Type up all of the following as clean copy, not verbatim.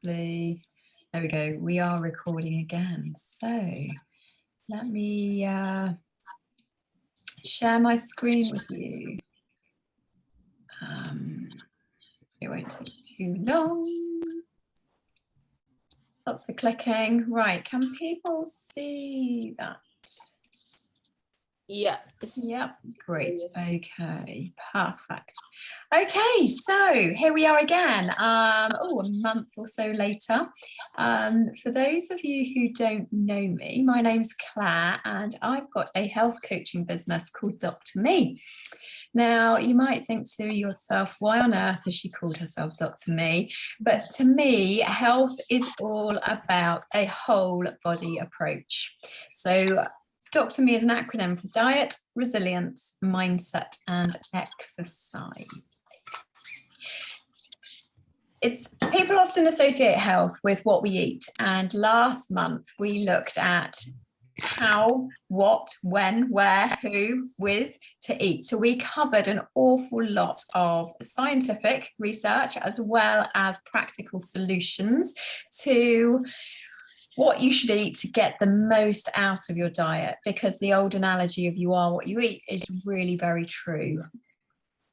There we go. We are recording again. So let me share my screen with you. It won't take too long. Lots of clicking. Right, can people see that? Yeah. Yep, great. Okay, perfect. Okay, so here we are again. A month or so later. For those of you who don't know me, my name's Claire and I've got a health coaching business called DRME. Now, you might think to yourself, why on earth has she called herself Dr. Me? But to me, health is all about a whole body approach. So Dr. Me is an acronym for diet, resilience, mindset, and exercise. People often associate health with what we eat. And last month we looked at how, what, when, where, who, with to eat. So we covered an awful lot of scientific research as well as practical solutions to what you should eat to get the most out of your diet, because the old analogy of you are what you eat is really very true.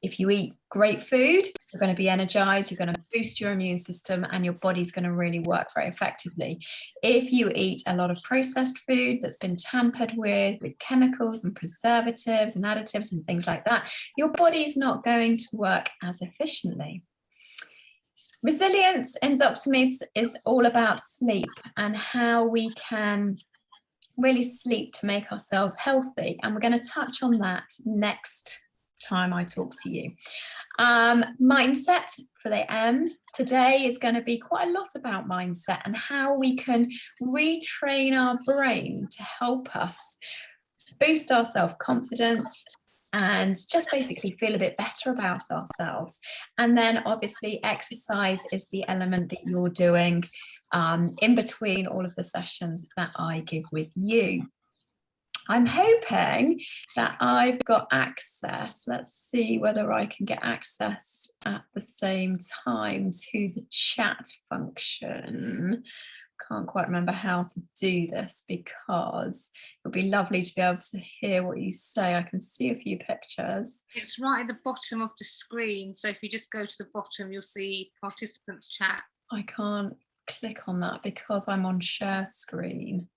If you eat great food, you're going to be energized, you're going to boost your immune system, and your body's going to really work very effectively. If you eat a lot of processed food that's been tampered with chemicals and preservatives and additives and things like that, your body's not going to work as efficiently. Resilience in DRME is all about sleep and how we can really sleep to make ourselves healthy. And we're going to touch on that next time I talk to you. Mindset for the M today is going to be quite a lot about mindset and how we can retrain our brain to help us boost our self-confidence and just basically feel a bit better about ourselves. And then obviously exercise is the element that you're doing in between all of the sessions that I give with you. I'm hoping that I've got access. Let's see whether I can get access at the same time to the chat function. Can't quite remember how to do this because it would be lovely to be able to hear what you say. I can see a few pictures. It's right at the bottom of the screen. So if you just go to the bottom, you'll see participants chat. I can't click on that because I'm on share screen.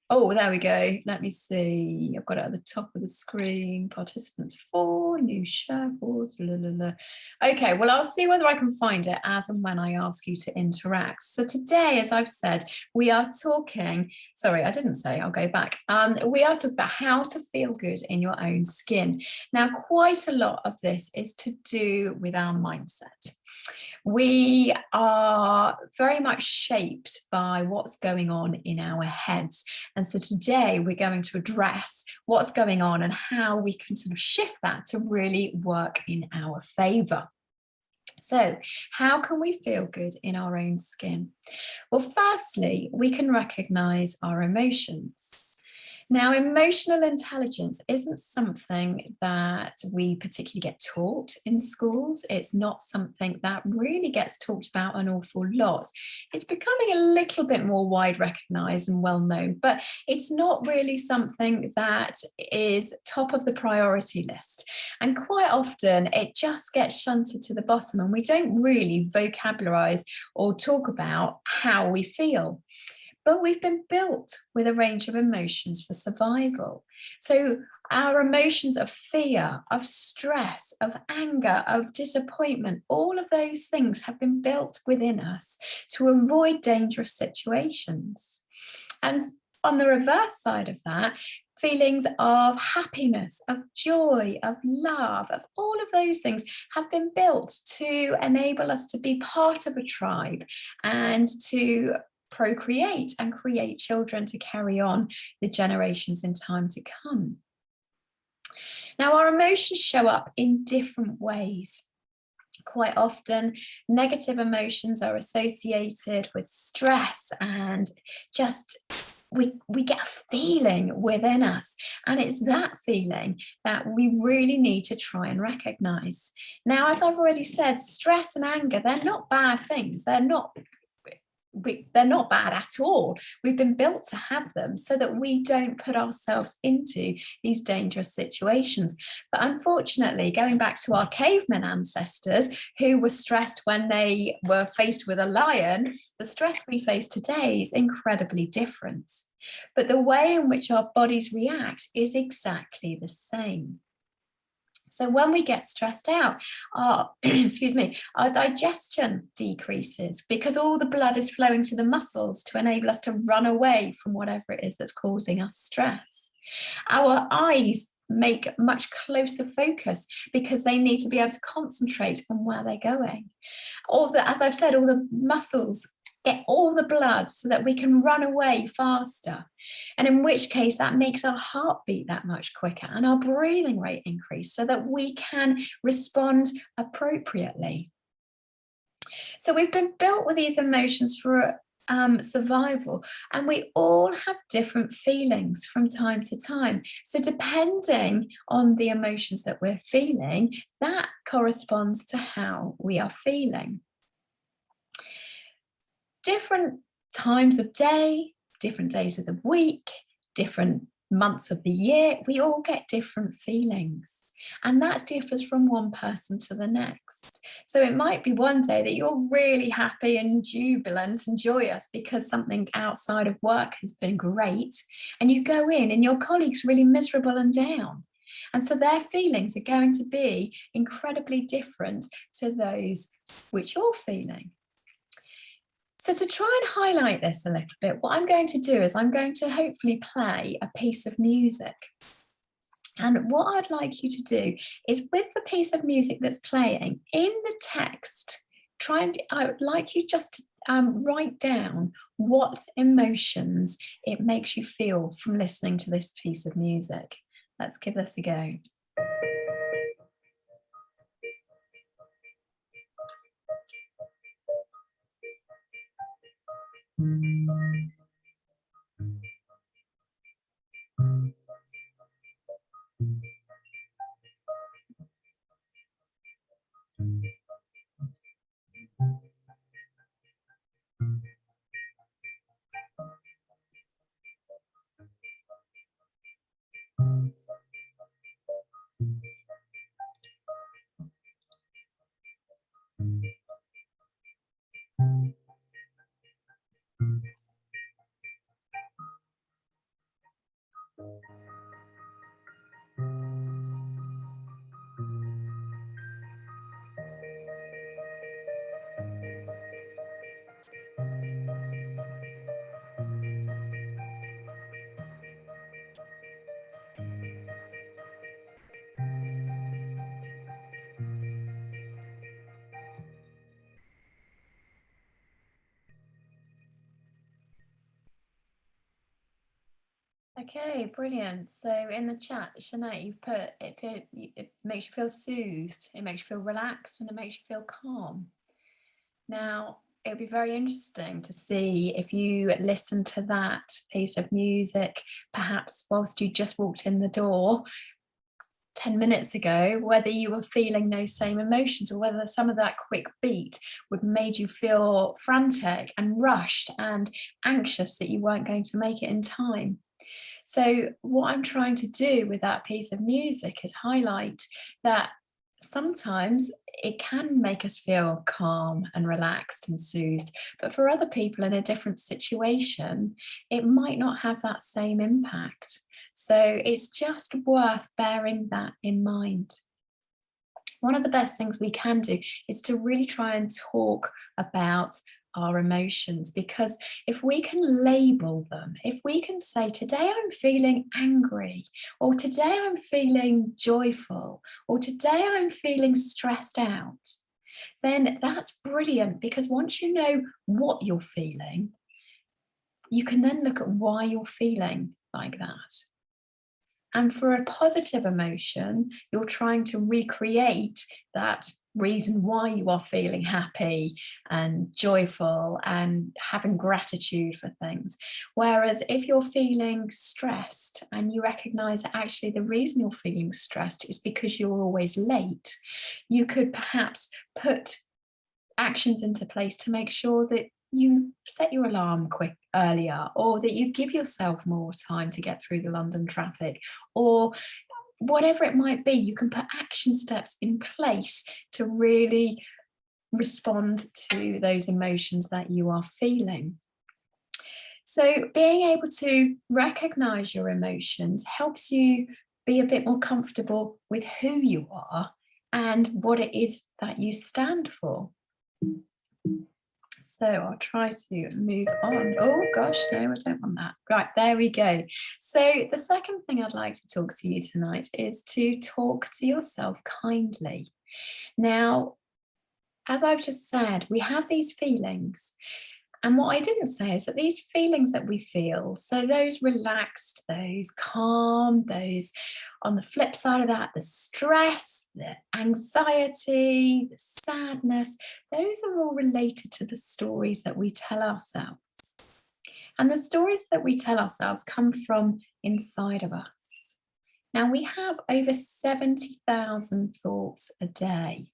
Oh, there we go. Let me see. I've got it at the top of the screen. Participants 4, new share course. Okay, well, I'll see whether I can find it as and when I ask you to interact. So today, as I've said, we are talking, sorry, I didn't say, I'll go back. We are talking about how to feel good in your own skin. Now, quite a lot of this is to do with our mindset. We are very much shaped by what's going on in our heads. And so today we're going to address what's going on and how we can sort of shift that to really work in our favor. So how can we feel good in our own skin? Well, firstly, we can recognize our emotions. Now, emotional intelligence isn't something that we particularly get taught in schools. It's not something that really gets talked about an awful lot. It's becoming a little bit more wide recognized and well known, but it's not really something that is top of the priority list. And quite often it just gets shunted to the bottom and we don't really vocabularize or talk about how we feel. But we've been built with a range of emotions for survival. So our emotions of fear, of stress, of anger, of disappointment, all of those things have been built within us to avoid dangerous situations. And on the reverse side of that, feelings of happiness, of joy, of love, of all of those things have been built to enable us to be part of a tribe and to procreate and create children to carry on the generations in time to come. Now, our emotions show up in different ways. Quite often, negative emotions are associated with stress and just we get a feeling within us, and it's that feeling that we really need to try and recognize. Now, as I've already said, stress and anger, they're not bad things. They're not they're not bad at all. We've been built to have them so that we don't put ourselves into these dangerous situations. But unfortunately, going back to our caveman ancestors who were stressed when they were faced with a lion, the stress we face today is incredibly different. But the way in which our bodies react is exactly the same. So when we get stressed out, our, excuse me, our digestion decreases because all the blood is flowing to the muscles to enable us to run away from whatever it is that's causing us stress. Our eyes make much closer focus because they need to be able to concentrate on where they're going. As I've said, all the muscles get all the blood so that we can run away faster. And in which case that makes our heart beat that much quicker and our breathing rate increase so that we can respond appropriately. So we've been built with these emotions for survival, and we all have different feelings from time to time. So depending on the emotions that we're feeling, that corresponds to how we are feeling. Different times of day, different days of the week, different months of the year, we all get different feelings. And that differs from one person to the next. So it might be one day that you're really happy and jubilant and joyous because something outside of work has been great. And you go in and your colleague's really miserable and down. And so their feelings are going to be incredibly different to those which you're feeling. So to try and highlight this a little bit, what I'm going to do is I'm going to hopefully play a piece of music. And what I'd like you to do is with the piece of music that's playing, in the text, I would like you just to write down what emotions it makes you feel from listening to this piece of music. Let's give this a go. Okay, brilliant. So in the chat, Sinead, you've put it makes you feel soothed, it makes you feel relaxed, and it makes you feel calm. Now, it would be very interesting to see if you listen to that piece of music, perhaps whilst you just walked in the door 10 minutes ago, whether you were feeling those same emotions or whether some of that quick beat would made you feel frantic and rushed and anxious that you weren't going to make it in time. So what I'm trying to do with that piece of music is highlight that sometimes it can make us feel calm and relaxed and soothed, but for other people in a different situation, it might not have that same impact. So it's just worth bearing that in mind. One of the best things we can do is to really try and talk about our emotions, because if we can label them, if we can say, today I'm feeling angry, or today I'm feeling joyful, or today I'm feeling stressed out, then that's brilliant, because once you know what you're feeling, you can then look at why you're feeling like that. And for a positive emotion, you're trying to recreate that reason why you are feeling happy and joyful and having gratitude for things. Whereas if you're feeling stressed and you recognize that actually the reason you're feeling stressed is because you're always late, you could perhaps put actions into place to make sure that you set your alarm quick earlier, or that you give yourself more time to get through the London traffic, or whatever it might be. You can put action steps in place to really respond to those emotions that you are feeling. So being able to recognize your emotions helps you be a bit more comfortable with who you are and what it is that you stand for. So I'll try to move on. Oh gosh, no, I don't want that. Right, there we go. So the second thing I'd like to talk to you tonight is to talk to yourself kindly. Now, as I've just said, we have these feelings. And what I didn't say is that these feelings that we feel, so those relaxed, those calm, those on the flip side of that, the stress, the anxiety, the sadness, those are all related to the stories that we tell ourselves. And the stories that we tell ourselves come from inside of us. Now, we have over 70,000 thoughts a day.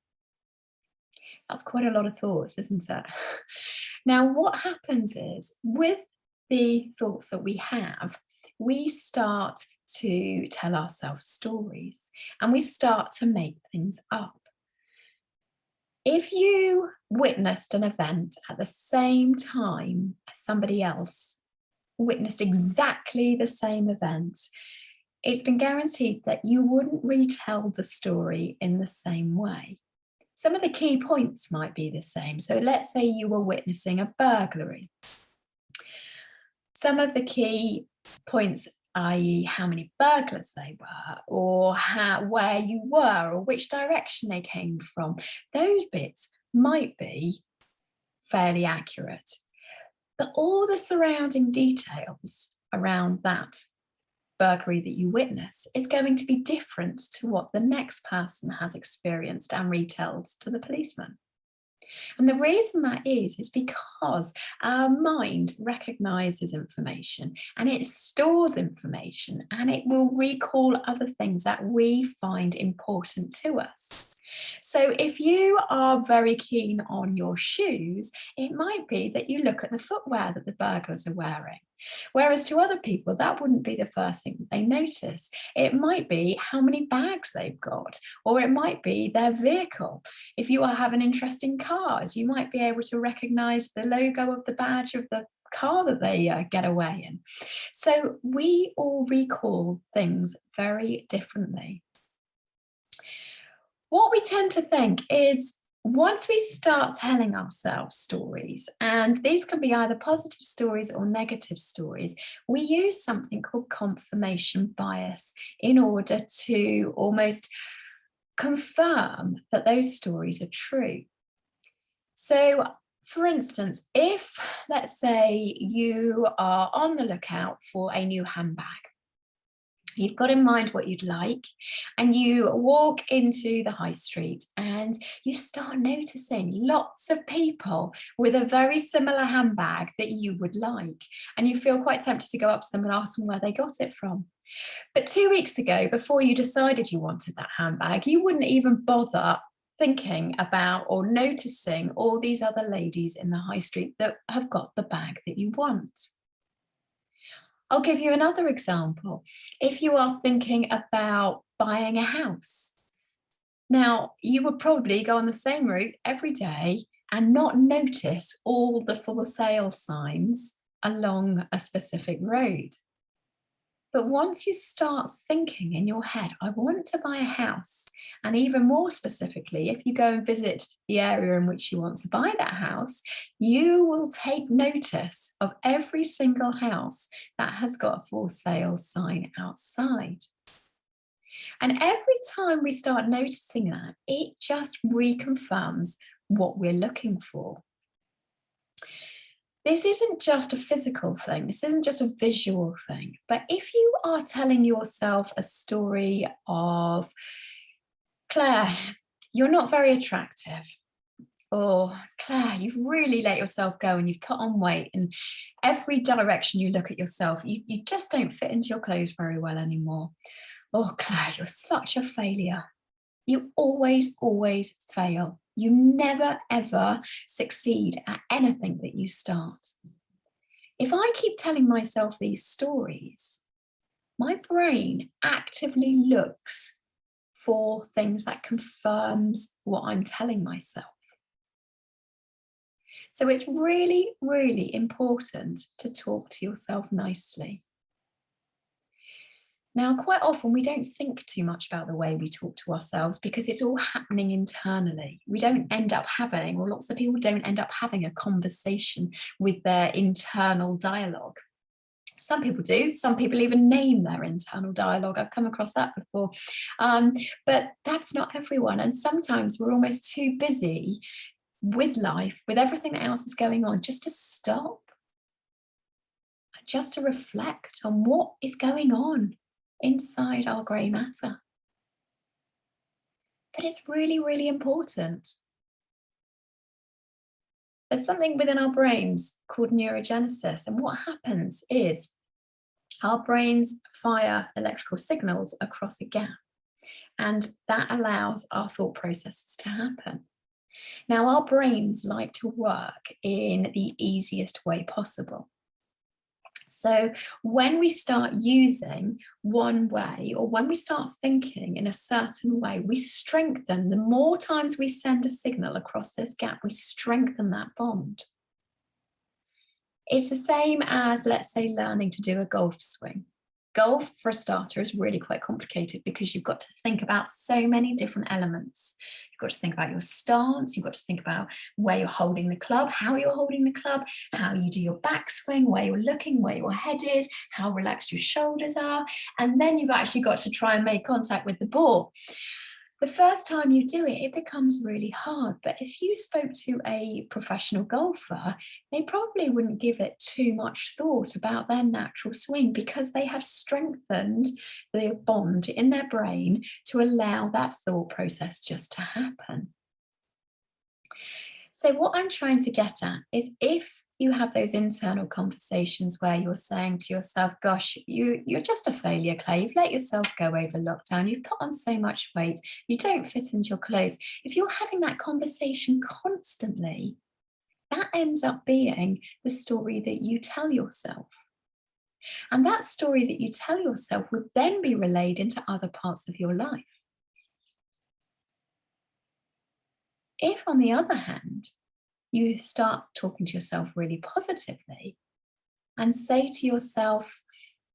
That's quite a lot of thoughts, isn't it? Now, what happens is with the thoughts that we have, we start to tell ourselves stories and we start to make things up. If you witnessed an event at the same time as somebody else witnessed exactly the same event, it's been guaranteed that you wouldn't retell the story in the same way. Some of the key points might be the same. So let's say you were witnessing a burglary. Some of the key points, i.e. how many burglars they were, or where you were, or which direction they came from, those bits might be fairly accurate. But all the surrounding details around that burglary that you witness is going to be different to what the next person has experienced and retells to the policeman. And the reason that is because our mind recognizes information and it stores information and it will recall other things that we find important to us. So if you are very keen on your shoes, it might be that you look at the footwear that the burglars are wearing. Whereas to other people, that wouldn't be the first thing that they notice. It might be how many bags they've got, or it might be their vehicle. If you have an interest in cars, you might be able to recognize the logo of the badge of the car that they get away in. So we all recall things very differently. What we tend to think is once we start telling ourselves stories, and these can be either positive stories or negative stories, we use something called confirmation bias in order to almost confirm that those stories are true. So, for instance, if, let's say, you are on the lookout for a new handbag, you've got in mind what you'd like, and you walk into the high street and you start noticing lots of people with a very similar handbag that you would like. And you feel quite tempted to go up to them and ask them where they got it from. But 2 weeks ago, before you decided you wanted that handbag, you wouldn't even bother thinking about or noticing all these other ladies in the high street that have got the bag that you want. I'll give you another example. If you are thinking about buying a house, now you would probably go on the same route every day and not notice all the for sale signs along a specific road. But once you start thinking in your head, I want to buy a house, and even more specifically, if you go and visit the area in which you want to buy that house, you will take notice of every single house that has got a for sale sign outside. And every time we start noticing that, it just reconfirms what we're looking for. This isn't just a physical thing, this isn't just a visual thing, but if you are telling yourself a story of, Claire, you're not very attractive, or Claire, you've really let yourself go and you've put on weight, and every direction you look at yourself, you just don't fit into your clothes very well anymore. Oh, Claire, you're such a failure. You always fail. You never, ever succeed at anything that you start. If I keep telling myself these stories, my brain actively looks for things that confirms what I'm telling myself. So it's really, really important to talk to yourself nicely. Now, quite often we don't think too much about the way we talk to ourselves because it's all happening internally. We don't end up having, or lots of people don't end up having a conversation with their internal dialogue. Some people do. Some people even name their internal dialogue. I've come across that before. But that's not everyone. And sometimes we're almost too busy with life, with everything else that's going on, just to stop, just to reflect on what is going on inside our grey matter. But it's really, really important. There's something within our brains called neurogenesis, and what happens is our brains fire electrical signals across a gap, and that allows our thought processes to happen. Now, our brains like to work in the easiest way possible. So when we start using one way, or when we start thinking in a certain way, we strengthen. The more times we send a signal across this gap, we strengthen that bond. It's the same as, let's say, learning to do a golf swing. Golf, for a starter, is really quite complicated because you've got to think about so many different elements. You've got to think about your stance, you've got to think about where you're holding the club, how you're holding the club, how you do your backswing, where you're looking, where your head is, how relaxed your shoulders are, and then you've actually got to try and make contact with the ball. The first time you do it, it becomes really hard. But if you spoke to a professional golfer, they probably wouldn't give it too much thought about their natural swing because they have strengthened the bond in their brain to allow that thought process just to happen. So what I'm trying to get at is, if you have those internal conversations where you're saying to yourself, gosh, you're just a failure, Claire, you've let yourself go over lockdown, you've put on so much weight, you don't fit into your clothes. If you're having that conversation constantly, that ends up being the story that you tell yourself. And that story that you tell yourself would then be relayed into other parts of your life. If, on the other hand, you start talking to yourself really positively and say to yourself,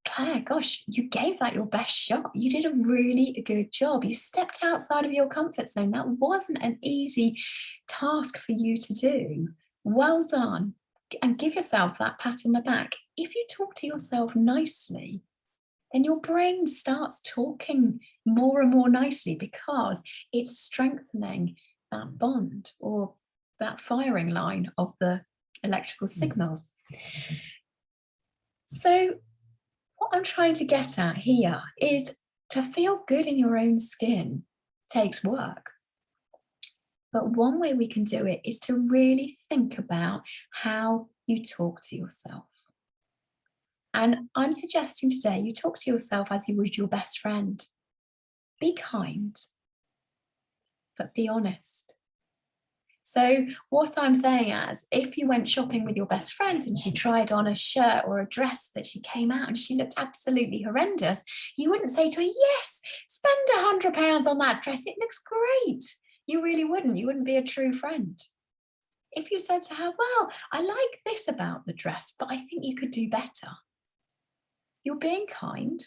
Claire, gosh, you gave that your best shot. You did a really good job. You stepped outside of your comfort zone. That wasn't an easy task for you to do. Well done. And give yourself that pat on the back. If you talk to yourself nicely, then your brain starts talking more and more nicely because it's strengthening that bond, or that firing line of the electrical signals. So what I'm trying to get at here is, to feel good in your own skin takes work. But one way we can do it is to really think about how you talk to yourself. And I'm suggesting today you talk to yourself as you would your best friend. Be kind, but be honest. So what I'm saying is, if you went shopping with your best friend and she tried on a shirt or a dress that she came out and she looked absolutely horrendous, you wouldn't say to her, yes, spend £100 on that dress, it looks great. You really wouldn't. You wouldn't be a true friend. If you said to her, well, I like this about the dress, but I think you could do better, you're being kind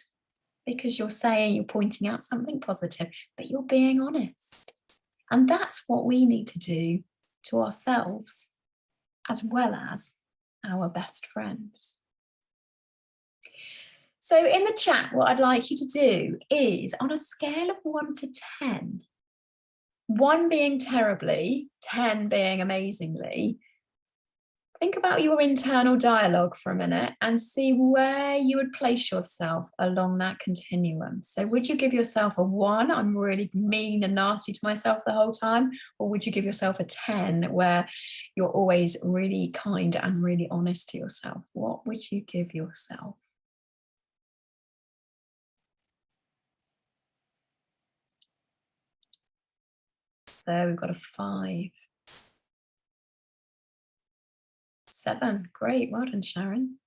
because you're saying, you're pointing out something positive, but you're being honest. And that's what we need to do to ourselves, as well as our best friends. So in the chat, what I'd like you to do is, on a scale of 1 to 10, 1 being terribly, 10 being amazingly, think about your internal dialogue for a minute and see where you would place yourself along that continuum. So would you give yourself a 1, I'm really mean and nasty to myself the whole time? Or would you give yourself a 10, where you're always really kind and really honest to yourself? What would you give yourself? there. We've got a 5. 7. Great. Well done, Sharon.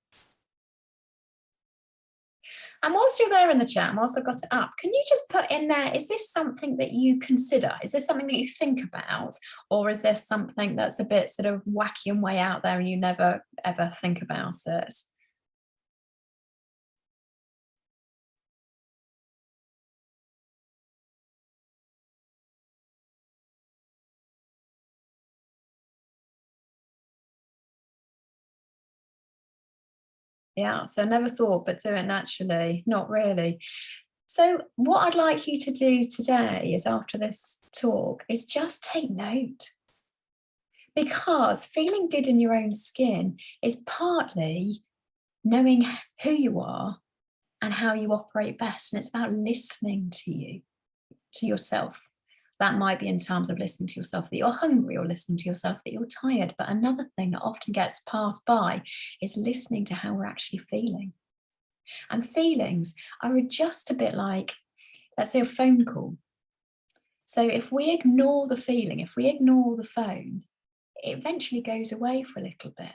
And whilst you're there in the chat, whilst I've got it up, can you just put in there, is this something that you consider? Is this something that you think about? Or is this something that's a bit sort of wacky and way out there and you never, ever think about it? Yeah, so never thought, but do it naturally. Not really. So what I'd like you to do today is, after this talk, is just take note. Because feeling good in your own skin is partly knowing who you are and how you operate best. And it's about listening to you, to yourself. That might be in terms of listening to yourself that you're hungry, or listening to yourself that you're tired. But another thing that often gets passed by is listening to how we're actually feeling. And feelings are just a bit like, let's say, a phone call. So if we ignore the feeling, if we ignore the phone, it eventually goes away for a little bit.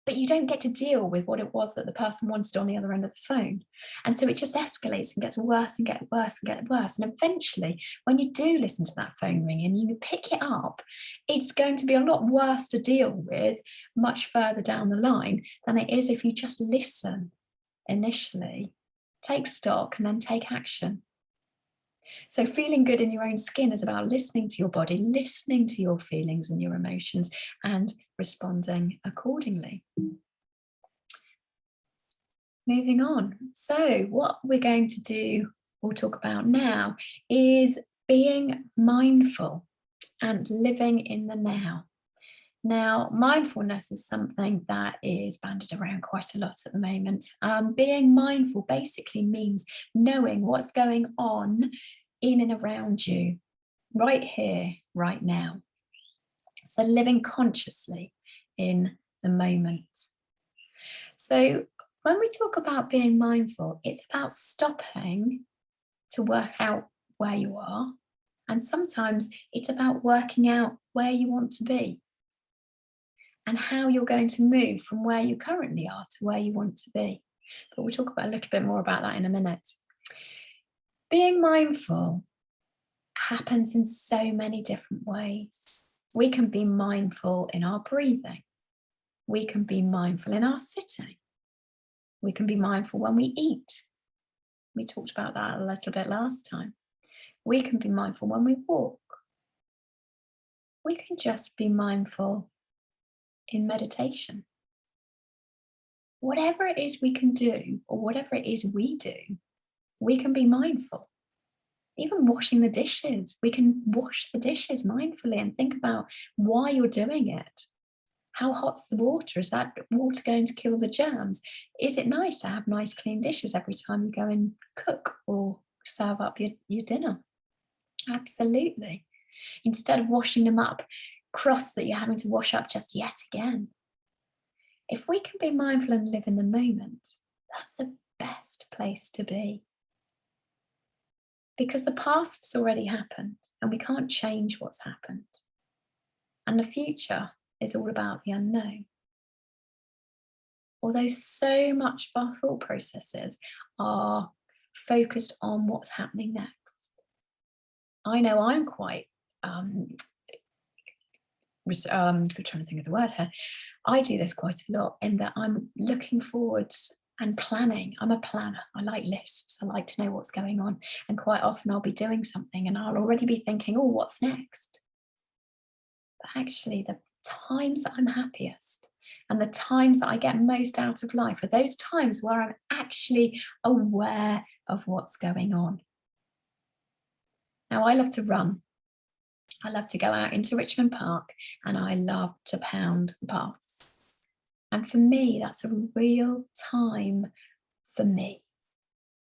But you don't get to deal with what it was that the person wanted on the other end of the phone. And so it just escalates and gets worse and gets worse and gets worse. And eventually, when you do listen to that phone ring and you pick it up, it's going to be a lot worse to deal with much further down the line than it is if you just listen initially, take stock, and then take action. So feeling good in your own skin is about listening to your body, listening to your feelings and your emotions, and responding accordingly. Moving on. So what we're going to do, or talk about now, is being mindful and living in the now. Now, mindfulness is something that is bandied around quite a lot at the moment. Being mindful basically means knowing what's going on in and around you, right here, right now. So living consciously in the moment. So when we talk about being mindful, it's about stopping to work out where you are. And sometimes it's about working out where you want to be and how you're going to move from where you currently are to where you want to be. But we'll talk about a little bit more about that in a minute. Being mindful happens in so many different ways. We can be mindful in our breathing. We can be mindful in our sitting. We can be mindful when we eat. We talked about that a little bit last time. We can be mindful when we walk. We can just be mindful in meditation. Whatever it is we can do, or whatever it is we do, we can be mindful. Even washing the dishes, we can wash the dishes mindfully and think about why you're doing it. How hot's the water? Is that water going to kill the germs? Is it nice to have nice clean dishes every time you go and cook or serve up your dinner? Absolutely. Instead of washing them up cross that you're having to wash up just yet again. If we can be mindful and live in the moment, that's the best place to be. Because the past's already happened and we can't change what's happened. And the future is all about the unknown. Although so much of our thought processes are focused on what's happening next. I know I'm quite, I'm trying to think of the word here. I do this quite a lot in that I'm looking forward and planning. I'm a planner. I like lists. I like to know what's going on. And quite often I'll be doing something and I'll already be thinking, oh, what's next? But actually, the times that I'm happiest and the times that I get most out of life are those times where I'm actually aware of what's going on. Now, I love to run. I love to go out into Richmond Park and I love to pound the paths. And for me, that's a real time for me.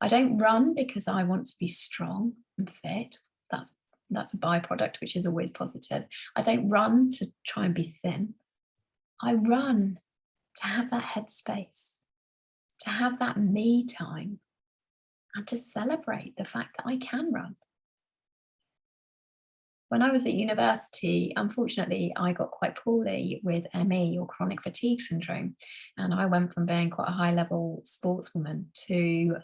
I don't run because I want to be strong and fit. That's a byproduct, which is always positive. I don't run to try and be thin. I run to have that headspace, to have that me time, and to celebrate the fact that I can run. When I was at university, unfortunately, I got quite poorly with ME, or chronic fatigue syndrome. And I went from being quite a high level sportswoman to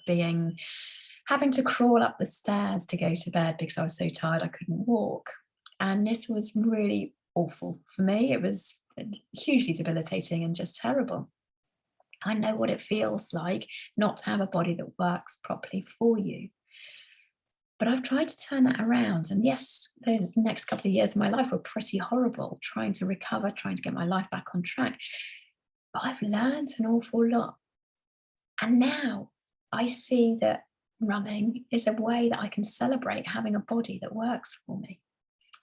having to crawl up the stairs to go to bed because I was so tired I couldn't walk. And this was really awful for me. It was hugely debilitating and just terrible. I know what it feels like not to have a body that works properly for you. But I've tried to turn that around. And yes, the next couple of years of my life were pretty horrible, trying to recover, trying to get my life back on track. But I've learned an awful lot. And now I see that running is a way that I can celebrate having a body that works for me.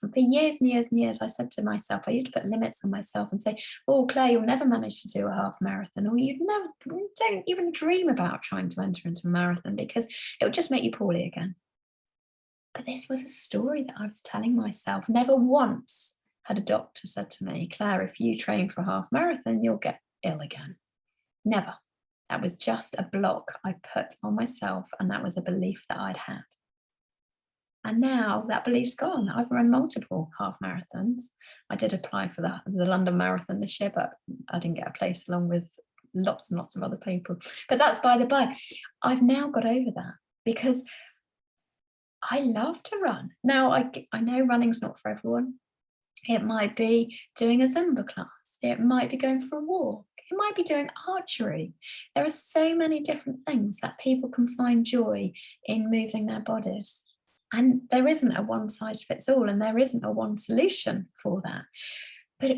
And for years and years and years, I said to myself, I used to put limits on myself and say, oh, Claire, you'll never manage to do a half marathon, or don't even dream about trying to enter into a marathon because it would just make you poorly again. But this was a story that I was telling myself. Never once had a doctor said to me, Claire, if you train for a half marathon, you'll get ill again. Never. That was just a block I put on myself, and that was a belief that I'd had. And now that belief's gone. I've run multiple half marathons. I did apply for the London Marathon this year, but I didn't get a place along with lots and lots of other people. But that's by the by. I've now got over that because I love to run. Now, I know running's not for everyone. It might be doing a Zumba class. It might be going for a walk. It might be doing archery. There are so many different things that people can find joy in moving their bodies. And there isn't a one size fits all, and there isn't a one solution for that. But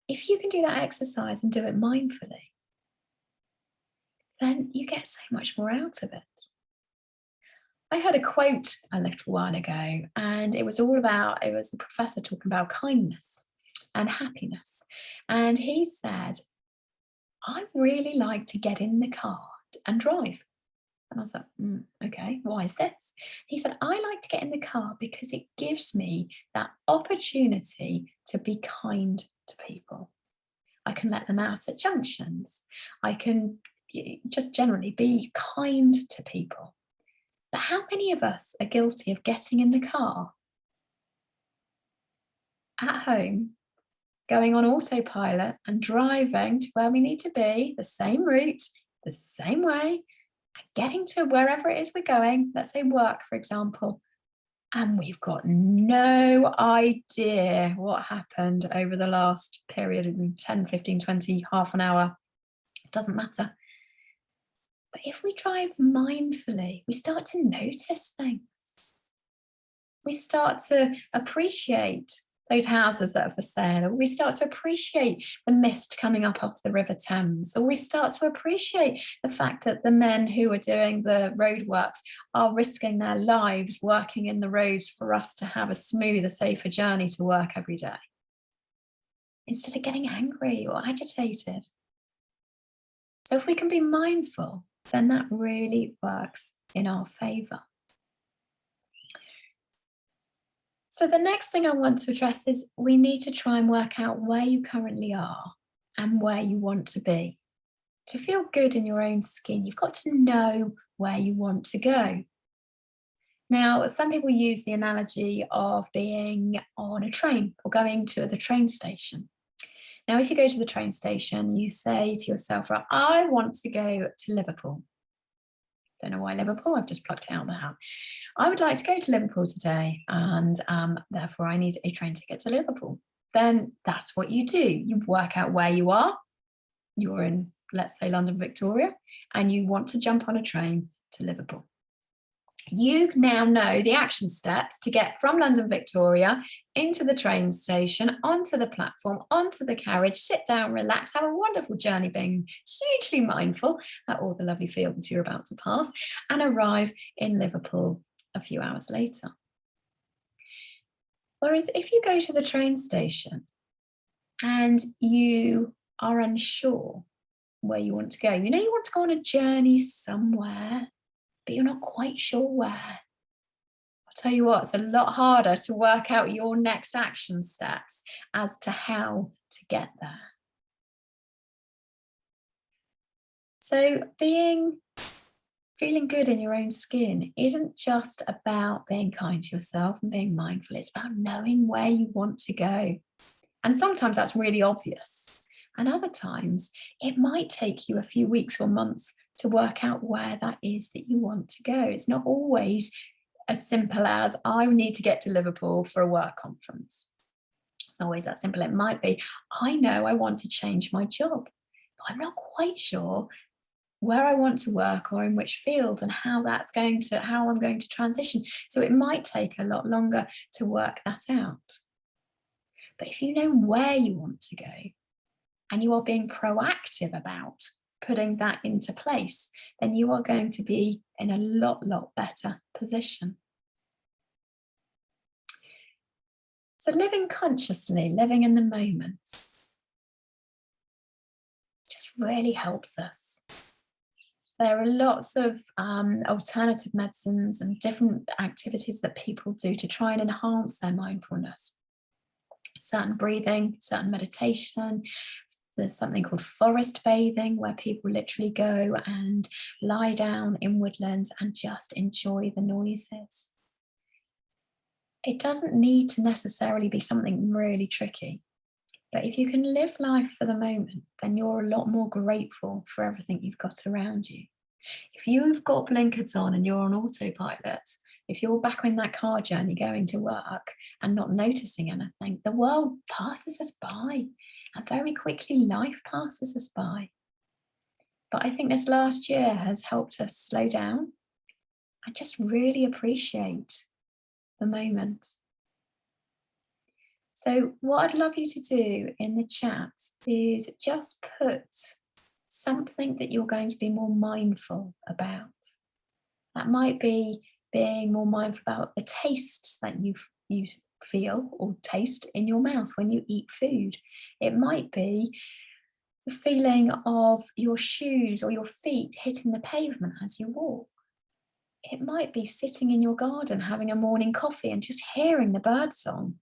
if you can do that exercise and do it mindfully, then you get so much more out of it. I heard a quote a little while ago, and it was a professor talking about kindness and happiness. And he said, I really like to get in the car and drive. And I was like, okay, why is this? He said, I like to get in the car because it gives me that opportunity to be kind to people. I can let them out at junctions. I can just generally be kind to people. But how many of us are guilty of getting in the car at home, going on autopilot and driving to where we need to be, the same route, the same way, and getting to wherever it is we're going, let's say work, for example, and we've got no idea what happened over the last period of 10, 15, 20, half an hour. It doesn't matter. But if we drive mindfully, we start to notice things. We start to appreciate those houses that are for sale, or we start to appreciate the mist coming up off the River Thames, or we start to appreciate the fact that the men who are doing the roadworks are risking their lives working in the roads for us to have a smoother, safer journey to work every day, instead of getting angry or agitated. So if we can be mindful, then that really works in our favour. So the next thing I want to address is we need to try and work out where you currently are and where you want to be. To feel good in your own skin, you've got to know where you want to go. Now, some people use the analogy of being on a train or going to the train station. Now, if you go to the train station, you say to yourself, right, I want to go to Liverpool. Don't know why Liverpool, I've just plucked it out of the hat. I would like to go to Liverpool today, and therefore I need a train ticket to Liverpool. Then that's what you do. You work out where you are. You're in, let's say, London, Victoria, and you want to jump on a train to Liverpool. You now know the action steps to get from London, Victoria into the train station, onto the platform, onto the carriage, sit down, relax, have a wonderful journey, being hugely mindful at all the lovely fields you're about to pass, and arrive in Liverpool a few hours later. Whereas if you go to the train station and you are unsure where you want to go, you know you want to go on a journey somewhere, but you're not quite sure where. I'll tell you what, it's a lot harder to work out your next action steps as to how to get there. So being Feeling good in your own skin isn't just about being kind to yourself and being mindful. It's about knowing where you want to go. And sometimes that's really obvious. And other times it might take you a few weeks or months to work out where that is that you want to go. It's not always as simple as I need to get to Liverpool for a work conference. It's always that simple. It might be, I know I want to change my job, but I'm not quite sure where I want to work or in which field and how I'm going to transition. So it might take a lot longer to work that out. But if you know where you want to go and you are being proactive about putting that into place, then you are going to be in a lot better position. So living consciously, living in the moment, just really helps us. There are lots of alternative medicines and different activities that people do to try and enhance their mindfulness. Certain breathing, certain meditation. There's something called forest bathing, where people literally go and lie down in woodlands and just enjoy the noises. It doesn't need to necessarily be something really tricky. But if you can live life for the moment, then you're a lot more grateful for everything you've got around you. If you've got blinkers on and you're on autopilot, if you're back on that car journey going to work and not noticing anything, the world passes us by, and very quickly life passes us by. But I think this last year has helped us slow down and just really appreciate the moment. So what I'd love you to do in the chat is just put something that you're going to be more mindful about. That might be being more mindful about the tastes that you feel or taste in your mouth when you eat food. It might be the feeling of your shoes or your feet hitting the pavement as you walk. It might be sitting in your garden having a morning coffee and just hearing the birdsong.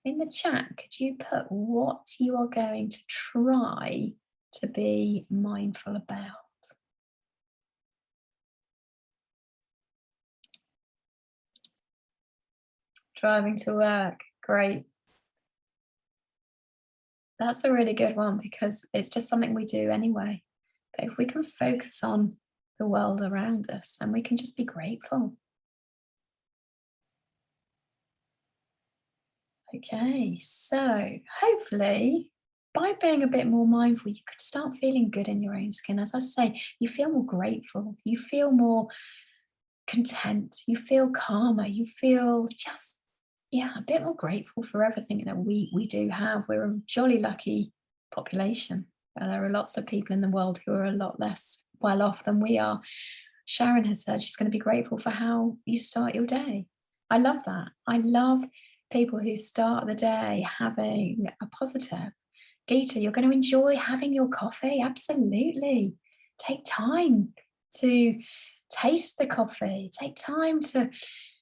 In the chat, could you put what you are going to try to be mindful about? Driving to work, great. That's a really good one because it's just something we do anyway. But if we can focus on the world around us and we can just be grateful. Okay, so hopefully by being a bit more mindful, you could start feeling good in your own skin. As I say, you feel more grateful, you feel more content, you feel calmer, you feel just, a bit more grateful for everything that we do have. We're a jolly lucky population. There are lots of people in the world who are a lot less well off than we are. Sharon has said she's going to be grateful for how you start your day. I love that. I love people who start the day having a positive. Geeta, you're going to enjoy having your coffee. Absolutely. Take time to taste the coffee. Take time to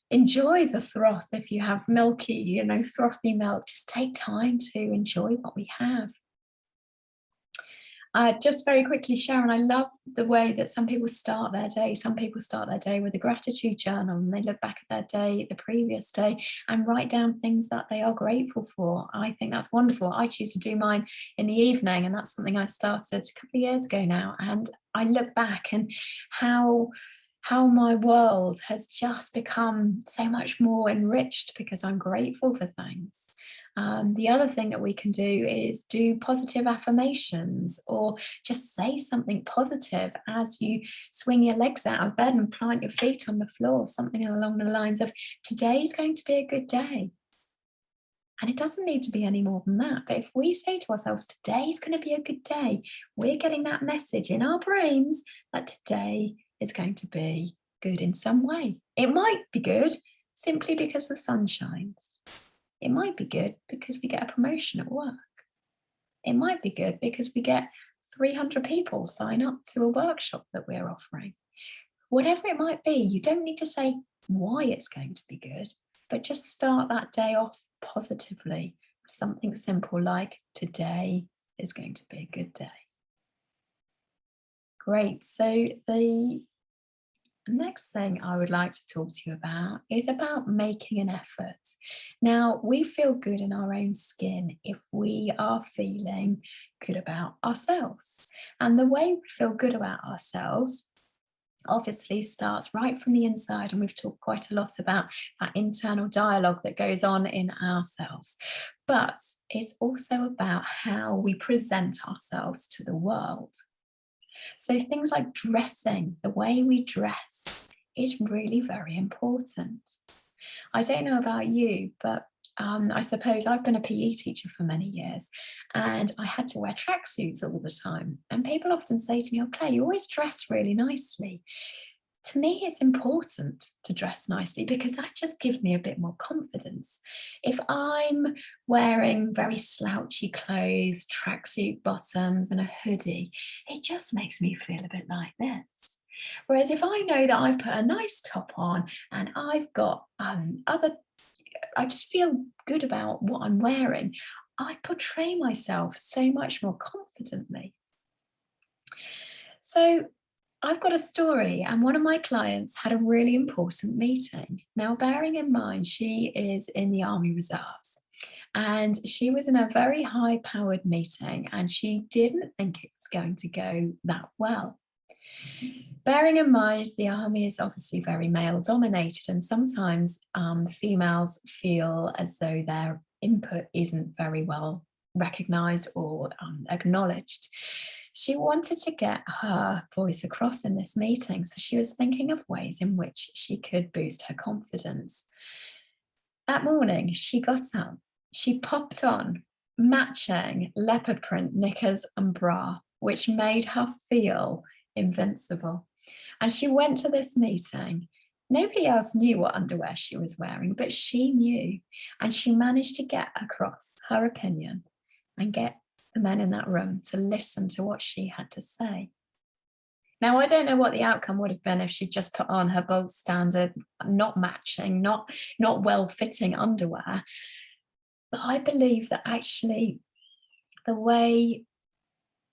enjoy the froth. If you have milky, frothy milk, just take time to enjoy what we have. Just very quickly, Sharon, I love the way that some people start their day. Some people start their day with a gratitude journal and they look back at their day, the previous day, and write down things that they are grateful for. I think that's wonderful. I choose to do mine in the evening, and that's something I started a couple of years ago now. And I look back and how my world has just become so much more enriched because I'm grateful for things. The other thing that we can do is do positive affirmations or just say something positive as you swing your legs out of bed and plant your feet on the floor, something along the lines of, today's going to be a good day. And it doesn't need to be any more than that. But if we say to ourselves, today's going to be a good day, we're getting that message in our brains that today is going to be good in some way. It might be good simply because the sun shines. It might be good because we get a promotion at work. It might be good because we get 300 people sign up to a workshop that we're offering. Whatever it might be, you don't need to say why it's going to be good, but just start that day off positively. Something simple like, today is going to be a good day. Great. So the next thing I would like to talk to you about is about making an effort. Now, we feel good in our own skin if we are feeling good about ourselves. And the way we feel good about ourselves obviously starts right from the inside. And we've talked quite a lot about that internal dialogue that goes on in ourselves. But it's also about how we present ourselves to the world. So things like dressing, the way we dress is really very important. I don't know about you, but I suppose I've been a PE teacher for many years and I had to wear tracksuits all the time. And people often say to me, "Oh, Claire, you always dress really nicely." To me, it's important to dress nicely because that just gives me a bit more confidence. If I'm wearing very slouchy clothes, tracksuit bottoms, and a hoodie, it just makes me feel a bit like this. Whereas if I know that I've put a nice top on and I've got I just feel good about what I'm wearing, I portray myself so much more confidently. So I've got a story, and one of my clients had a really important meeting. Now, bearing in mind, she is in the Army Reserves and she was in a very high powered meeting and she didn't think it was going to go that well. Bearing in mind, the army is obviously very male dominated, and sometimes females feel as though their input isn't very well recognized or acknowledged. She wanted to get her voice across in this meeting, so she was thinking of ways in which she could boost her confidence. That morning, she got up, she popped on matching leopard print knickers and bra, which made her feel invincible. And she went to this meeting. Nobody else knew what underwear she was wearing, but she knew. And she managed to get across her opinion and get the men in that room to listen to what she had to say. Now, I don't know what the outcome would have been if she'd just put on her gold standard, not matching, not well-fitting underwear. But I believe that actually the way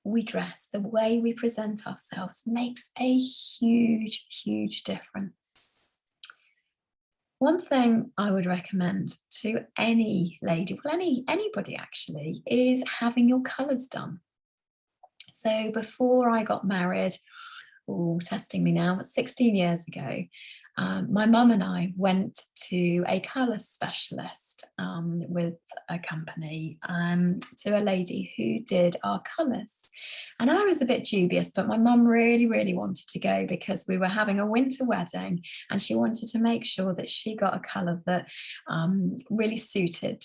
we dress, the way we present ourselves makes a huge, huge difference. One thing I would recommend to any lady, well, anybody actually, is having your colours done. So before I got married, testing me now, 16 years ago, my mum and I went to a colour specialist with a company, to a lady who did our colours. And I was a bit dubious, but my mum really, really wanted to go because we were having a winter wedding and she wanted to make sure that she got a colour that really suited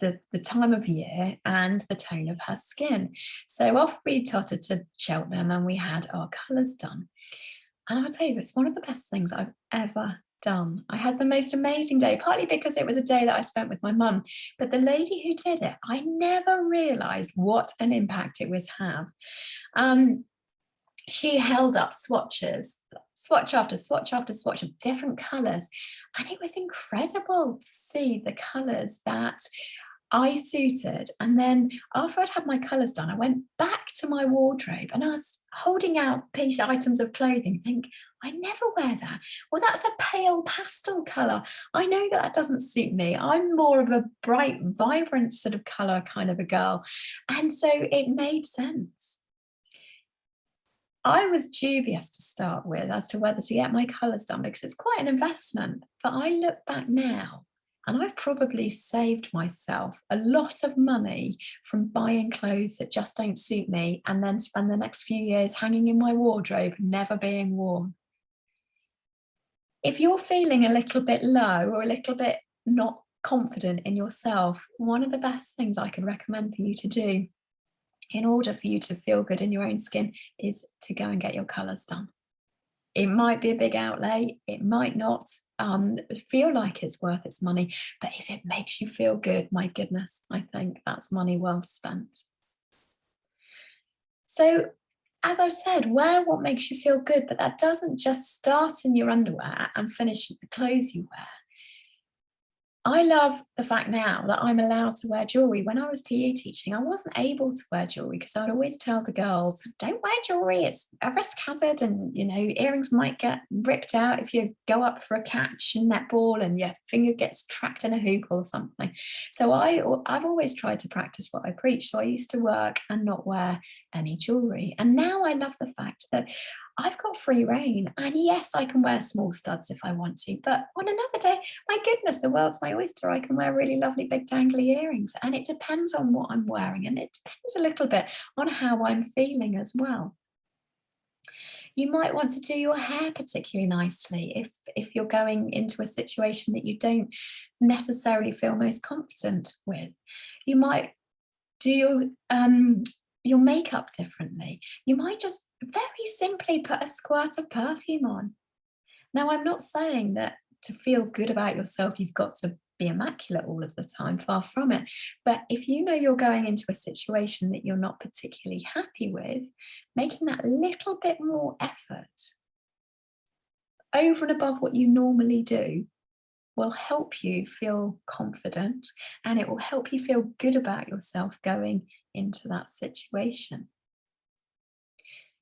the time of year and the tone of her skin. So off we tottered to Cheltenham and we had our colours done. And I'll tell you, it's one of the best things I've ever done. I had the most amazing day, partly because it was a day that I spent with my mum, but the lady who did it, I never realised what an impact it was have. She held up swatches, swatch after swatch after swatch of different colours, and it was incredible to see the colours that I suited. And then after I'd had my colours done, I went back to my wardrobe and I was holding out items of clothing, think, I never wear that. Well, that's a pale pastel colour. I know that doesn't suit me. I'm more of a bright, vibrant sort of colour kind of a girl. And so it made sense. I was dubious to start with as to whether to get my colours done because it's quite an investment. But I look back now and I've probably saved myself a lot of money from buying clothes that just don't suit me and then spend the next few years hanging in my wardrobe, never being worn. If you're feeling a little bit low or a little bit not confident in yourself, one of the best things I could recommend for you to do in order for you to feel good in your own skin is to go and get your colours done. It might be a big outlay, it might not feel like it's worth its money, but if it makes you feel good, my goodness, I think that's money well spent. So, as I've said, wear what makes you feel good, but that doesn't just start in your underwear and finish with the clothes you wear. I love the fact now that I'm allowed to wear jewelry. When I was PE teaching, I wasn't able to wear jewelry because I'd always tell the girls, don't wear jewelry, it's a risk hazard, and earrings might get ripped out if you go up for a catch in netball and your finger gets trapped in a hoop or something. So I've always tried to practice what I preach. So I used to work and not wear any jewelry. And now I love the fact that I've got free reign. And yes, I can wear small studs if I want to. But on another day, my goodness, the world's my oyster. I can wear really lovely big dangly earrings. And it depends on what I'm wearing. And it depends a little bit on how I'm feeling as well. You might want to do your hair particularly nicely if you're going into a situation that you don't necessarily feel most confident with. You might do your makeup differently. You might just very simply put a squirt of perfume on. Now, I'm not saying that to feel good about yourself, you've got to be immaculate all of the time, far from it. But if you know you're going into a situation that you're not particularly happy with, making that little bit more effort over and above what you normally do will help you feel confident, and it will help you feel good about yourself going into that situation.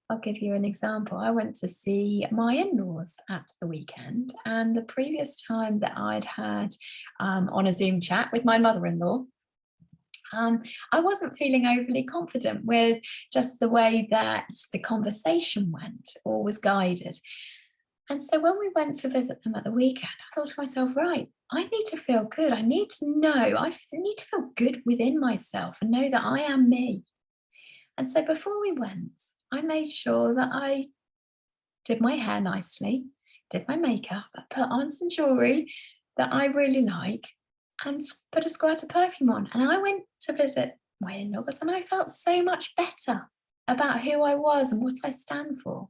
I'll give you an example. I went to see my in-laws at the weekend, and the previous time that I'd had on a Zoom chat with my mother-in-law, I wasn't feeling overly confident with just the way that the conversation went or was guided. And so when we went to visit them at the weekend, I thought to myself, right, I need to feel good. I need to know, need to feel good within myself and know that I am me. And so before we went, I made sure that I did my hair nicely, did my makeup, I put on some jewelry that I really like, and put a squirt of perfume on. And I went to visit my in-laws, and I felt so much better about who I was and what I stand for.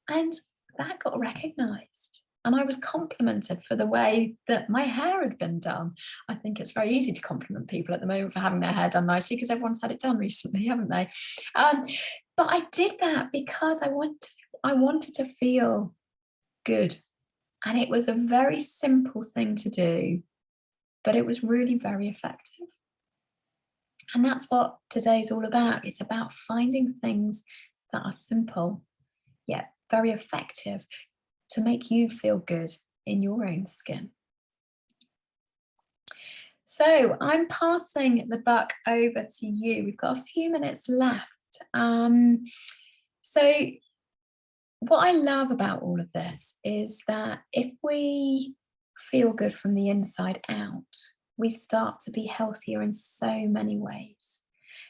And that got recognized. And I was complimented for the way that my hair had been done. I think it's very easy to compliment people at the moment for having their hair done nicely because everyone's had it done recently, haven't they? But I did that because I wanted to feel good. And it was a very simple thing to do, but it was really very effective. And that's what today's all about. It's about finding things that are simple, yet very effective to make you feel good in your own skin. So I'm passing the buck over to you. We've got a few minutes left. So what I love about all of this is that if we feel good from the inside out, we start to be healthier in so many ways.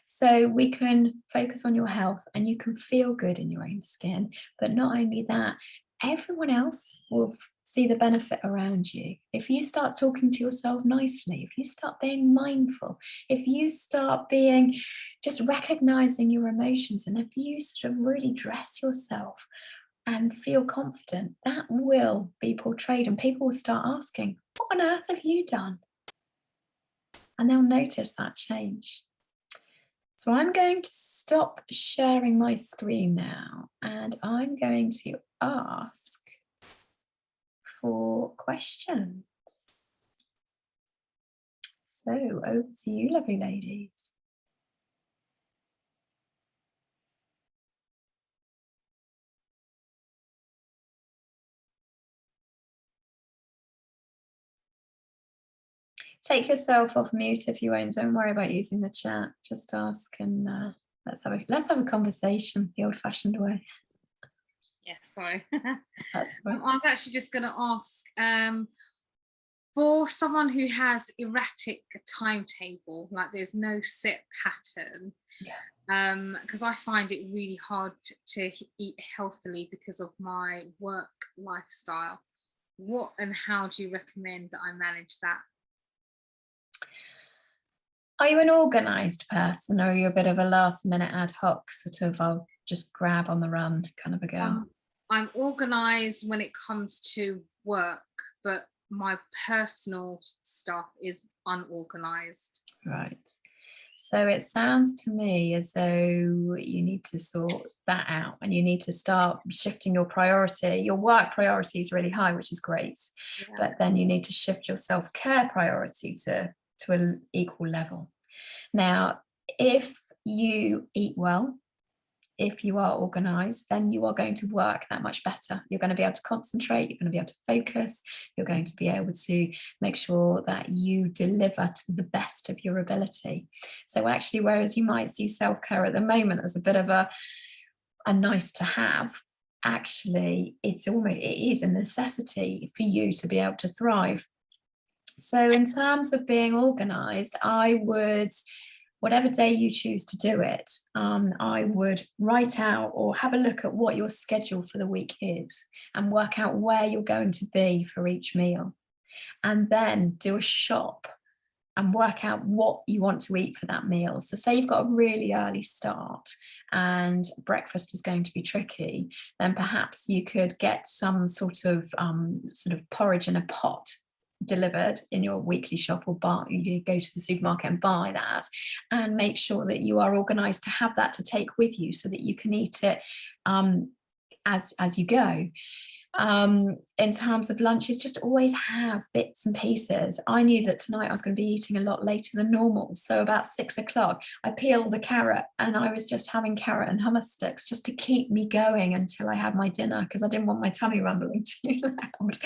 So we can focus on your health and you can feel good in your own skin. But not only that, everyone else will see the benefit around you. If you start talking to yourself nicely, if you start being mindful, if you start being just recognizing your emotions, and if you sort of really dress yourself and feel confident, that will be portrayed and people will start asking, what on earth have you done? And they'll notice that change. So I'm going to stop sharing my screen now, and I'm going to ask for questions. So over to you, lovely ladies. Take yourself off mute if you won't. Don't worry about using the chat. Just ask, and let's have a conversation the old-fashioned way. Yeah, sorry. That's right. I was actually just going to ask, for someone who has erratic timetable, like there's no set pattern, because I find it really hard to eat healthily because of my work lifestyle. What and how do you recommend that I manage that? Are you an organised person, or are you a bit of a last minute ad hoc sort of I'll just grab on the run kind of a girl? I'm organised when it comes to work, but my personal stuff is unorganised. Right. So it sounds to me as though you need to sort that out, and you need to start shifting your priority. Your work priority is really high, which is great, Yeah. but then you need to shift your self-care priority to an equal level. Now, if you eat well, if you are organized, then you are going to work that much better. You're going to be able to concentrate, you're going to be able to focus, you're going to be able to make sure that you deliver to the best of your ability. So actually, whereas you might see self-care at the moment as a bit of a nice to have, actually it is a necessity for you to be able to thrive. So in terms of being organized, I would, whatever day you choose to do it, I would write out or have a look at what your schedule for the week is and work out where you're going to be for each meal. And then do a shop and work out what you want to eat for that meal. So say you've got a really early start and breakfast is going to be tricky, then perhaps you could get some sort of porridge in a pot delivered in your weekly shop, or buy, you go to the supermarket and buy that, and make sure that you are organized to have that to take with you so that you can eat it as you go. In terms of lunches, just always have bits and pieces. I knew that tonight I was going to be eating a lot later than normal, so about 6 o'clock I peeled a carrot and I was just having carrot and hummus sticks just to keep me going until I had my dinner, because I didn't want my tummy rumbling too loud.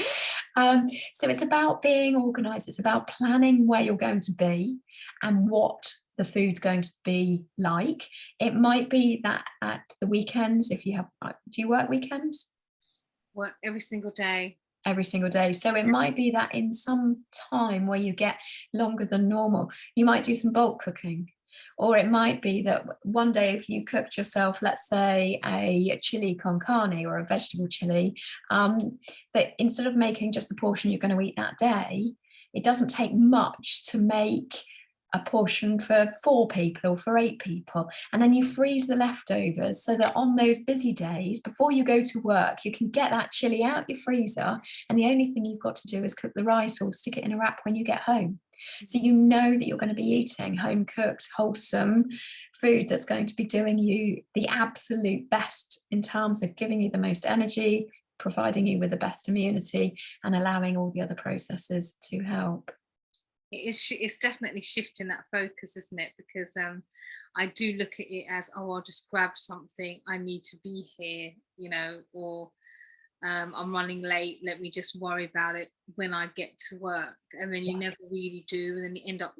So it's about being organized, it's about planning where you're going to be and what the food's going to be like. It might be that at the weekends, if you have, do you work weekends? Work every single day. Every single day. So it might be that in some time where you get longer than normal, you might do some bulk cooking. Or it might be that one day, if you cooked yourself, let's say a chili con carne or a vegetable chili, that instead of making just the portion you're going to eat that day, it doesn't take much to make a portion for 4 people or for 8 people, and then you freeze the leftovers so that on those busy days before you go to work, you can get that chili out your freezer, and the only thing you've got to do is cook the rice or stick it in a wrap when you get home. So you know that you're going to be eating home cooked, wholesome food that's going to be doing you the absolute best in terms of giving you the most energy, providing you with the best immunity, and allowing all the other processes to help. It's definitely shifting that focus, isn't it? Because I do look at it as, oh, I'll just grab something, I need to be here, or I'm running late, let me just worry about it when I get to work. And then you never really do, and then you end up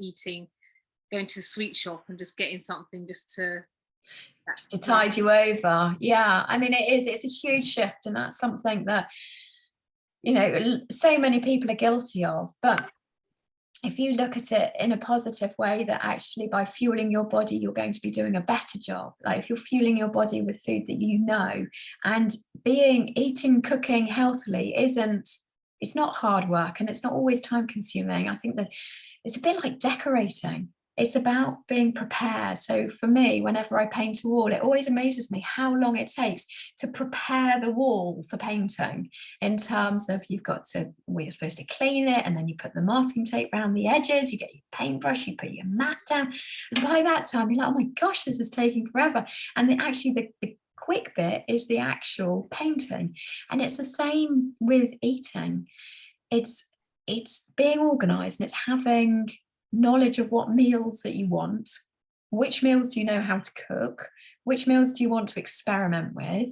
going to the sweet shop and just getting something just to tide you over. Yeah, I mean, it's a huge shift, and that's something that so many people are guilty of. But if you look at it in a positive way, that actually by fueling your body, you're going to be doing a better job. Like if you're fueling your body with food that and eating, cooking healthily it's not hard work, and it's not always time consuming. I think that it's a bit like decorating. It's about being prepared. So for me, whenever I paint a wall, it always amazes me how long it takes to prepare the wall for painting, in terms of we're supposed to clean it, and then you put the masking tape around the edges, you get your paintbrush, you put your mat down, and by that time you're like, oh my gosh, this is taking forever. And the quick bit is the actual painting. And it's the same with eating. It's being organized, and it's having knowledge of what meals that you want, which meals do you know how to cook, which meals do you want to experiment with,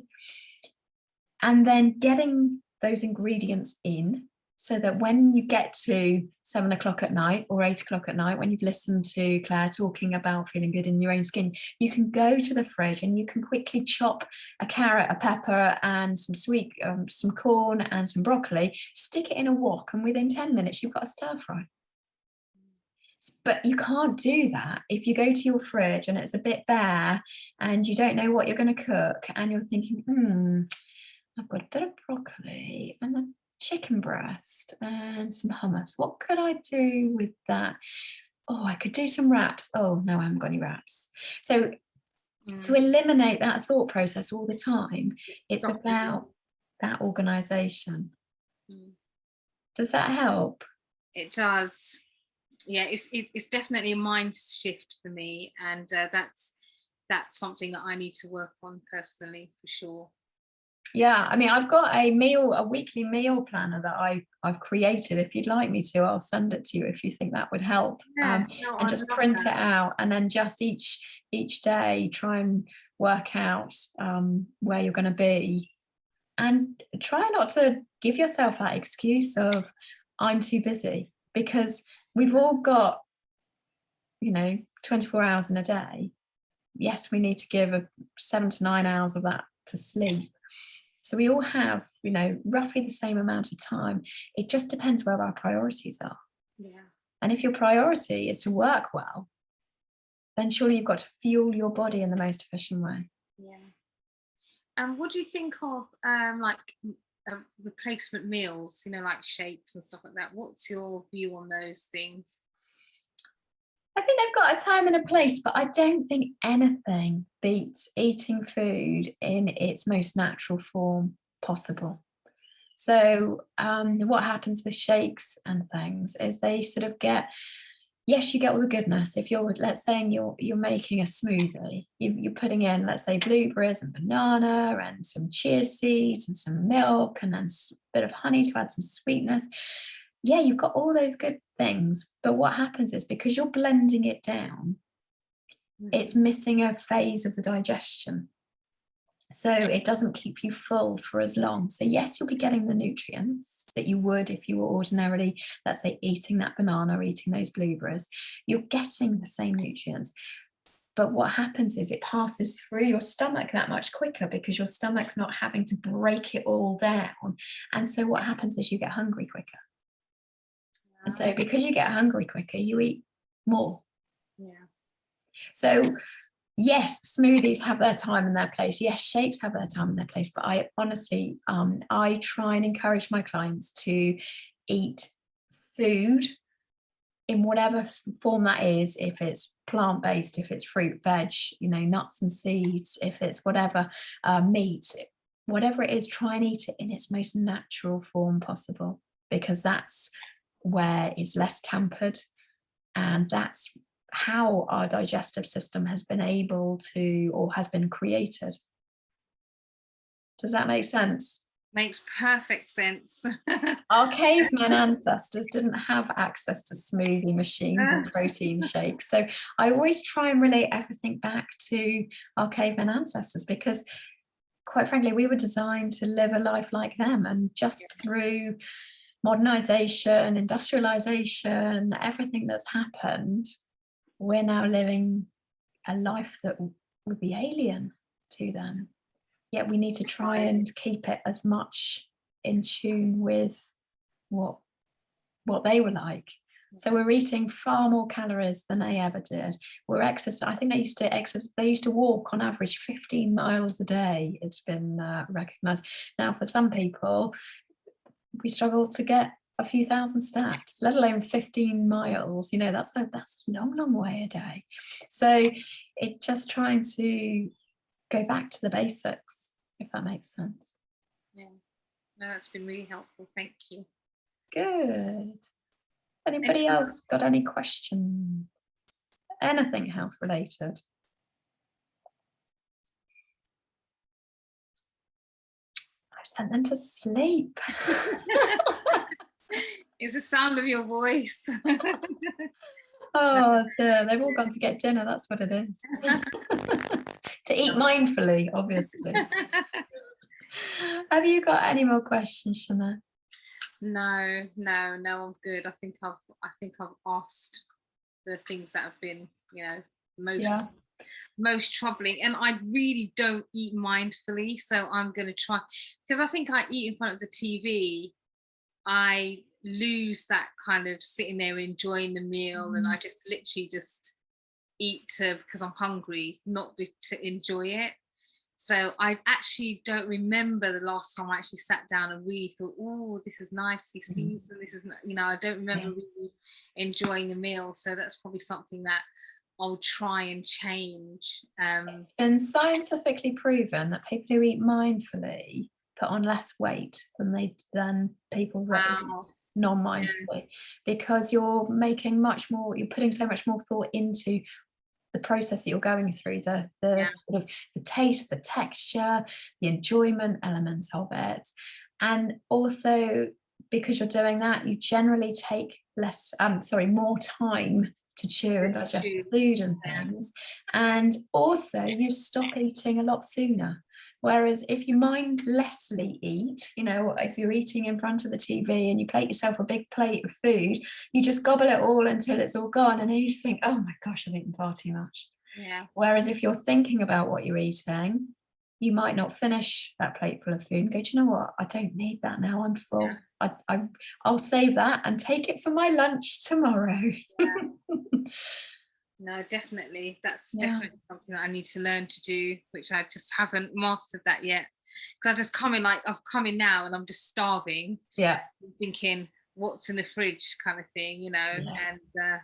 and then getting those ingredients in so that when you get to 7 o'clock at night or 8 o'clock at night, when you've listened to Claire talking about feeling good in your own skin, you can go to the fridge and you can quickly chop a carrot, a pepper, and some corn and some broccoli, stick it in a wok, and within 10 minutes you've got a stir fry. But you can't do that if you go to your fridge and it's a bit bare and you don't know what you're going to cook, and you're thinking, I've got a bit of broccoli and a chicken breast and some hummus. What could I do with that? Oh, I could do some wraps. Oh, no, I haven't got any wraps. So to eliminate that thought process all the time, it's about that organisation. Does that help? It does. yeah, it's definitely a mind shift for me, and that's something that I need to work on personally for sure. Yeah, I mean, I've got a weekly meal planner that I've created. If you'd like me to, I'll send it to you if you think that would help. Yeah, no, And I just love print it that. out, and then just each day try and work out where you're going to be, and try not to give yourself that excuse of I'm too busy, because we've all got 24 hours in a day. Yes, we need to give 7 to 9 hours of that to sleep. So we all have, roughly the same amount of time. It just depends where our priorities are. Yeah. And if your priority is to work well, then surely you've got to fuel your body in the most efficient way. Yeah. And what do you think of like replacement meals, like shakes and stuff like that? What's your view on those things? I think they've got a time and a place, but I don't think anything beats eating food in its most natural form possible. So what happens with shakes and things is they sort of yes, you get all the goodness. If let's say you're making a smoothie, you're putting in, let's say, blueberries and banana and some chia seeds and some milk and then a bit of honey to add some sweetness. Yeah, you've got all those good things. But what happens is, because you're blending it down, it's missing a phase of the digestion. So it doesn't keep you full for as long. So yes, you'll be getting the nutrients that you would if you were ordinarily, let's say, eating that banana or eating those blueberries. You're getting the same nutrients. But what happens is it passes through your stomach that much quicker because your stomach's not having to break it all down. And so what happens is you get hungry quicker. And so because you get hungry quicker, you eat more. Yeah. So yes, smoothies have their time and their place. Yes, shakes have their time and their place. But I honestly, I try and encourage my clients to eat food in whatever form that is. If it's plant-based, if it's fruit, veg, nuts and seeds, if it's whatever, meat, whatever it is, try and eat it in its most natural form possible, because that's where it's less tampered, and that's how our digestive system has been able to, or has been created. Does that make sense? Makes perfect sense. Our caveman ancestors didn't have access to smoothie machines and protein shakes. So I always try and relate everything back to our caveman ancestors, because quite frankly, we were designed to live a life like them, and just through modernization, industrialization, everything that's happened, we're now living a life that would be alien to them. Yet we need to try and keep it as much in tune with what they were like. So we're eating far more calories than they ever did. We're exercising. I think they used to walk on average 15 miles a day. It's been recognized. Now, for some people, we struggle to get a few thousand steps, let alone 15 miles. That's a long way a day. So it's just trying to go back to the basics, if that makes sense. Yeah, no, that's been really helpful. Thank you. Good. Anybody else got any questions? Anything health related? I've sent them to sleep. It's the sound of your voice. Oh dear, they've all gone to get dinner, that's what it is. To eat mindfully, obviously. Have you got any more questions, Shana? No, I'm good. I think I've asked the things that have been, most troubling, and I really don't eat mindfully, so I'm going to try, because I think I eat in front of the TV. I lose that kind of sitting there enjoying the meal, and I just literally just eat because I'm hungry, not to enjoy it. So I actually don't remember the last time I actually sat down and really thought, oh, this is nicely seasoned. This is, I don't remember really enjoying the meal. So that's probably something that I'll try and change. It's been scientifically proven that people who eat mindfully put on less weight than people that eat non-mindfully, because you're putting so much more thought into the process that you're going through, the sort of the taste, the texture, the enjoyment elements of it. And also, because you're doing that, you generally take more time to chew and digest the food and things. And also you stop eating a lot sooner. Whereas if you mindlessly eat, if you're eating in front of the TV and you plate yourself a big plate of food, you just gobble it all until it's all gone. And then you just think, oh my gosh, I've eaten far too much. Yeah. Whereas if you're thinking about what you're eating, you might not finish that plate full of food and go, do you know what? I don't need that now. I'm full. Yeah. I'll save that and take it for my lunch tomorrow. Yeah. No, definitely. That's definitely something that I need to learn to do, which I just haven't mastered that yet. Because I just I've come in now and I'm just starving. Yeah. Thinking, what's in the fridge kind of thing, and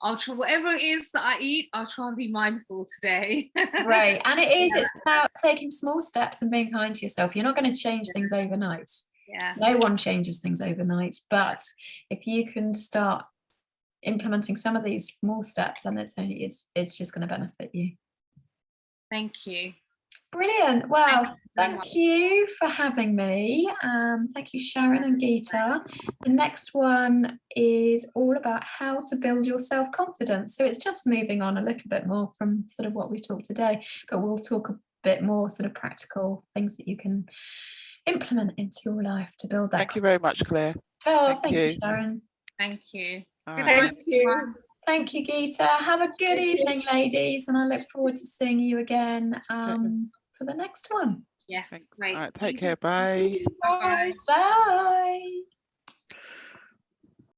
I'll try whatever it is that I eat, I'll try and be mindful today. Right. And it's about taking small steps and being kind to yourself. You're not going to change things overnight. Yeah. No one changes things overnight. But if you can start implementing some of these small steps, and it's just going to benefit you. Thank you. Brilliant. Well, thank you for having me. Thank you, Sharon and Geeta. The next one is all about how to build your self-confidence. So it's just moving on a little bit more from sort of what we've talked today, but we'll talk a bit more sort of practical things that you can implement into your life to build that. Thank you very much, Claire. Oh, thank you, Sharon. Thank you. Thank you. Thank you, Geeta. Have a good evening, ladies, and I look forward to seeing you again for the next one. Yes, great. All right, take care. Bye. Bye. Bye.